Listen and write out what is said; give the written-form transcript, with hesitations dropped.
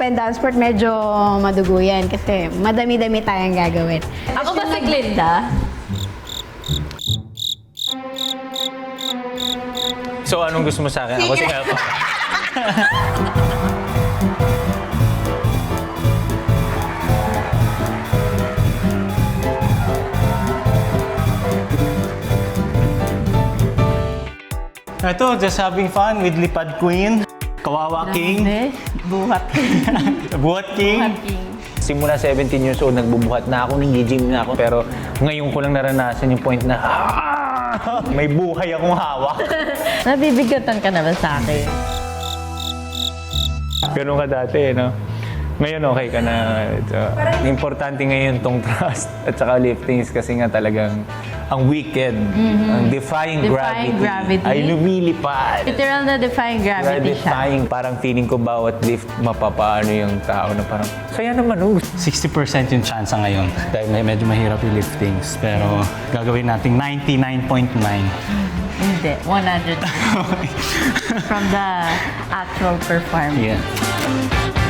and down sport, medyo madugo yan kasi madami-dami tayong gagawin. Ako ba si Glinda? So, anong gusto mo sa akin? Ako si Elpa. Ito, just having fun with Lipad Queen, Kawawa King, Buhat. Buhat King. Buhat King. Simula 17 years old, nagbubuhat na ako, nag-gym na ako. Pero ngayon ko lang naranasan yung point na may buhay akong hawak. Nabibigatan ka na ba sa akin? Ganun ka dati, no? Ngayon okay ka na. Importante ngayon tong trust at saka liftings kasi nga talagang ang wicked, ang defying gravity, ay lumilipad. Literal na defying gravity siya. Defying, parang feeling ko bawat lift mapapaano yung tao na parang, saya naman, oh. 60% yung chance ngayon dahil medyo mahirap yung liftings. Pero gagawin natin 99.9. Hindi, 100. From the actual performance. Yeah.